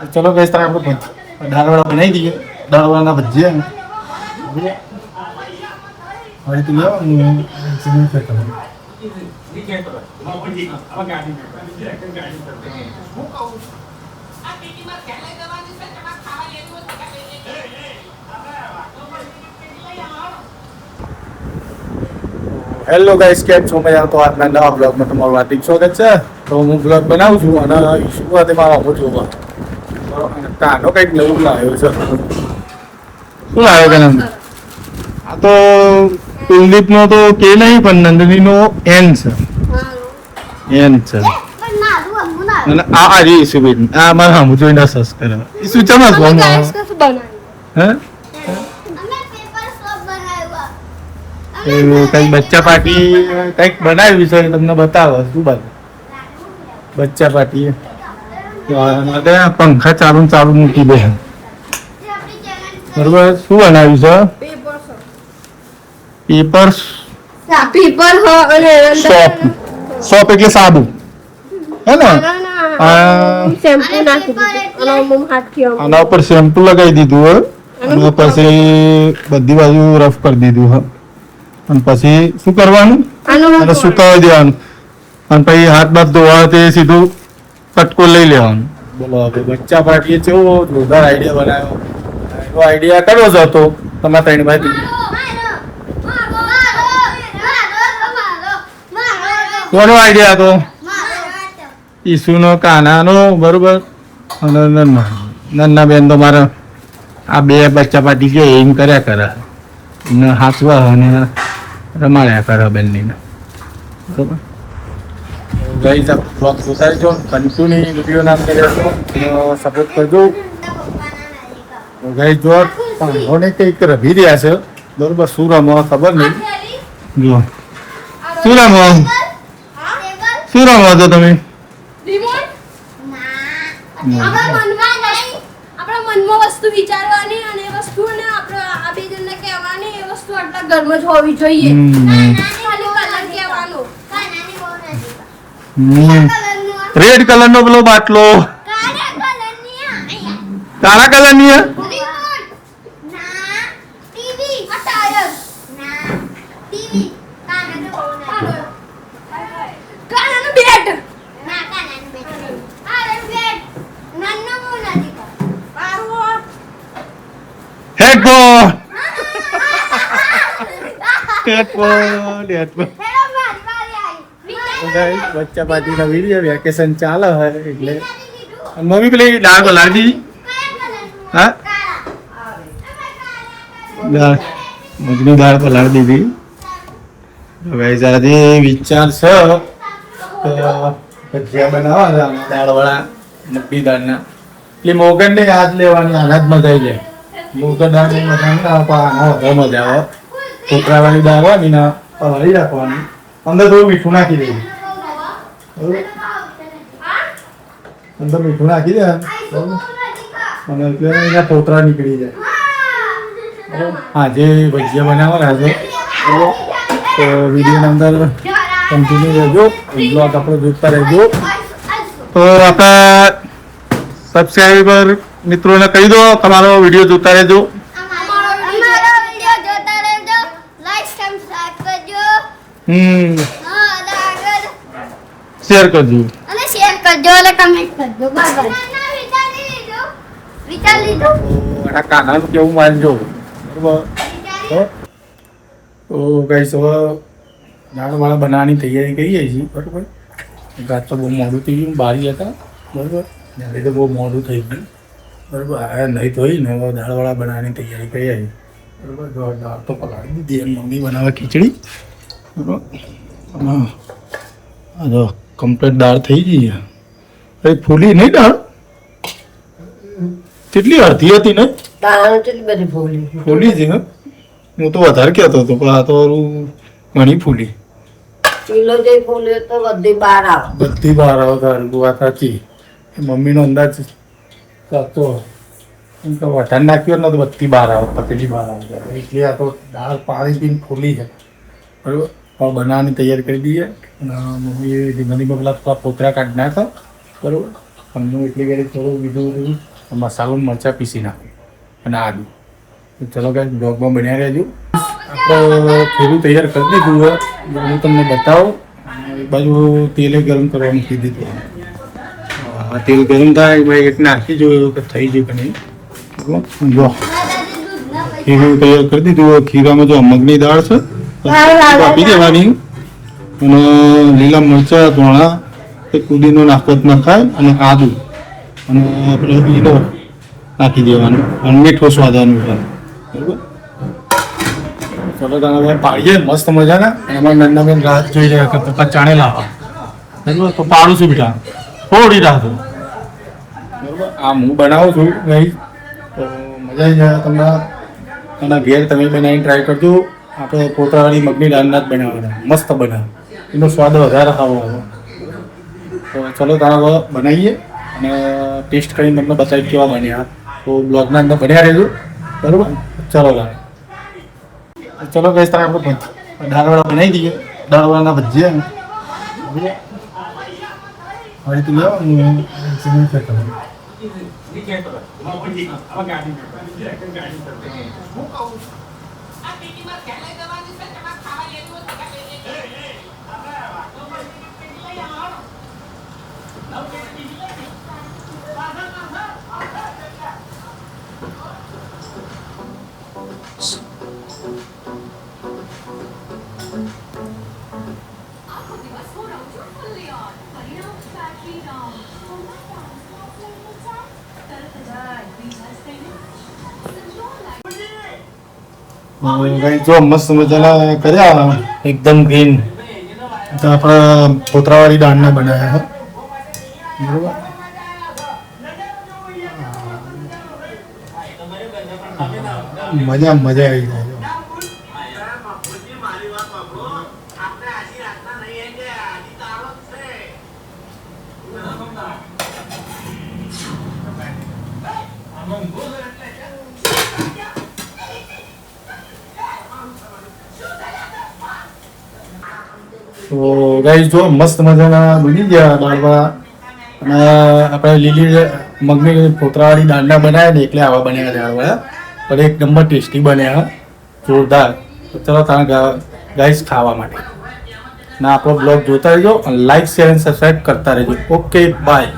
चलो गैस तरह आपको दाल वाला बनाई दिए दाल वाला भजिया और तो હેલો ગાઈસ કેમ છો મજા તો આજના નવા બ્લોગમાં તમારું હાર્દિક સ્વાગત છે તો હું બ્લોગ બનાવું છું અને ઈશ્યુ સાથે મારા આવું છું કાનો કંઈક નવું લાવ્યો છે શું લાવ્યો કાનો આ તો કુલદીપનો તો કે નહીં પણ નંદનીનો એન છે એન છે અને આ રી ઈશુબેન આ મારા હમ જોઈને સસ કરે ઈશુ ચમસ હે કઈ બચ્ચા પાર્ટી કઈક બનાવ્યું છે તમને બતાવો શું બચ્ચા પાર્ટી પંખા ચાલુ મૂકી દે બરોબર શું બનાવ્યું છે પેપર સોપ એટલે સાબુ હે ને આના ઉપર શેમ્પુ લગાવી દીધું અને પછી બધી બાજુ રફ કરી દીધું હ અને પછી શું કરવાનું અને સુકાવી દેવાનું અને પછી હાથ બાથ ધોવા તે સીધું કટકો લઈ લેવાનું બોલો હવે બચ્ચા પાર્ટીએ કેવો જોરદાર આઈડિયા બનાવ્યો એવો આઈડિયા કર્યો જ હતો તમારા ત્રણ ભાઈ કોનો આઈડિયા હતો ઈસુનો કાનાનો બરોબર અને નન્ના બેન તો મારા આ બે બચ્ચા પાર્ટી છે એમ કર્યા કરે એને હાથવા અને રમાડ્યા કરે બેનની બરોબર ગઈ બ્લોગ જોતા જો કન્ટિન્યુ વિડીયો નામ કર્યો સપોર્ટ કરજો ગઈ જો પણ કંઈક રભી રહ્યા છે બરોબર શું રમો ખબર નહીં જો શું રમો છો તમે વસ્તુ વિચારવાની અને એ વસ્તુને આપણે આ બે જણને કહેવાની એ વસ્તુ આટલા ઘરમાં જ હોવી જોઈએ ખાલી કલર કહેવાનો રેડ કલર નો પેલો બાટલો કાળા કલર ની બચ્ચા પાર્ટી નો વિડીયો વેકેશન ચાલે હોય એટલે મમ્મી પેલી દાળ પલાળી હા મગની દાળ પલાળી દીધી હવે આજે વિચાર છે ભજીયા બનાવવા દાળ વાળા મગની દાળના એટલે મોગન ને હાથ લેવાની અનાજમાં થઈ જાય મોગન દાળ ની મજા મજા આવે કોતરા વાળી દાળ હોય ને પલાળી રાખવાની અંદર થોડું મીઠું નાખી દેવું અંદર મીઠું નાખી દે અને એના કોતરા નીકળી જાય હા જે ભજીયા બનાવવાના છે તો વિડીયોની અંદર કન્ટિન્યુ રહેજો બ્લોગ આપણો જોતા રહેજો તો આપણા સબસ્ક્રાઈબર મિત્રોને કહી દો તમારો વિડીયો જોતા રહેજો શેર કરજો અને શેર કરજો અને કમેન્ટ કરજો બાય વિચાર લીધો આ કાના કેવું માનજો બરોબર તો ગાઈસ હવે દાળ વાળા બનાવવાની તૈયારી કરીએ છીએ બરોબર રાત તો બહુ મોડું થઈ ગયું બારી હતા બરોબર ત્યારે તો બહુ મોડું થઈ ગયું બરોબર આ નહીં તો ને હવે દાળ વાળા બનાવવાની તૈયારી કરીએ છીએ બરોબર જો દાળ તો પલાળી દીધી એમ મમ્મી બનાવે ખીચડી બરોબર હા જો કમ્પ્લીટ દાળ થઈ ગઈ ભાઈ ફૂલી નહીં દાળ કેટલી અડધી હતી ને દાળ કેટલી બધી ફૂલી છે હું તો વધારે કહેતો હતો પણ આ તો ઘણી ફૂલી કિલો જે ફૂલે તો બધી બહાર આવે તારી વાત સાચી મમ્મીનો અંદાજ કરતો એમ તો વધારે નાખ્યો ને તો બધી બહાર આવે પતલી બહાર આવે એટલે આ તો દાળ પાણી પીને ફૂલી છે બરાબર પણ બનાવવાની તૈયારી કરી દઈએ મમ્મીએ ધીમે ધીમે પેલા થોડા પોતરા કાઢી નાખ્યા બરાબર અમને એટલી ઘડી થોડું બીજું મસાલો મરચાં પીસી નાખું અને આદુ. તો ચલો ગાઈસ બ્લોગમાં બન્યા રહેજો. આપણે ખીરું તૈયાર કરી દીધું હોય હું તમને બતાવું. એક બાજુ તેલે ગરમ કરવા મૂકી દીધું. તેલ ગરમ થાય ભાઈ એક નાખી જોયું કે થઈ ગયું કે નહીં. જો ખીરું તૈયાર કરી દીધું હોય. ખીરામાં જો મગની દાળ છે આપી દેવાની અને લીલા મરચાં ધોણા એક કુદીનો નાખવો નખાય અને આદુ અને આપણે ઈનો નાખી દેવાનું અને મીઠો સ્વાદ અનુસાર. બરાબર ચલો તમે પાડીએ મસ્ત મજાના. અને અમારા નાના બેન રાત જોઈ રહ્યા કે પપ્પા ચાણે લાવવા. બરાબર તો પાડું છું બેટા થોડી રાહ દો. બરાબર આ હું બનાવું છું ભાઈ તો મજા આવી જાય તમને. અને ઘેર તમે બનાવીને ટ્રાય કરજો. આપણે પોતાવાળી મગની દાળના જ બનાવવાના મસ્ત બનાવે એનો સ્વાદ વધારે ખાવાનો. તો ચલો તારા બનાવીએ અને ટેસ્ટ કરીને તમને બતાવી કેવા બન્યા. તો બ્લોગના અંદર બન્યા રહેજો. બરાબર ચલો ચલો ગઈશ તારે આપણે દાળવાળા બનાવી દઈએ. દાળવાળાના ભજીયા હવે તું જાઓ જો મસ્ત મજાના કર્યા એકદમ ગ્રીન. તો આપણા પોતરાવાળી દાળના બનાવ્યા બરોબર. મજા આવી જાય. તો ગાઈસ જો મસ્ત મજાના બની ગયા દાળવા. અને આપણે લીલી મગની પોતરાવાળી દાળના બનાવ્યા ને એટલે આવા બન્યા દાળવાળા પણ એક નંબર ટેસ્ટી બન્યા જોરદાર. તો ચલો તમે ગાઈસ ખાવા માટે ના આપણો બ્લોગ જોતા રહેજો અને લાઈક શેર અને સબસ્ક્રાઈબ કરતા રહેજો. Okay bye.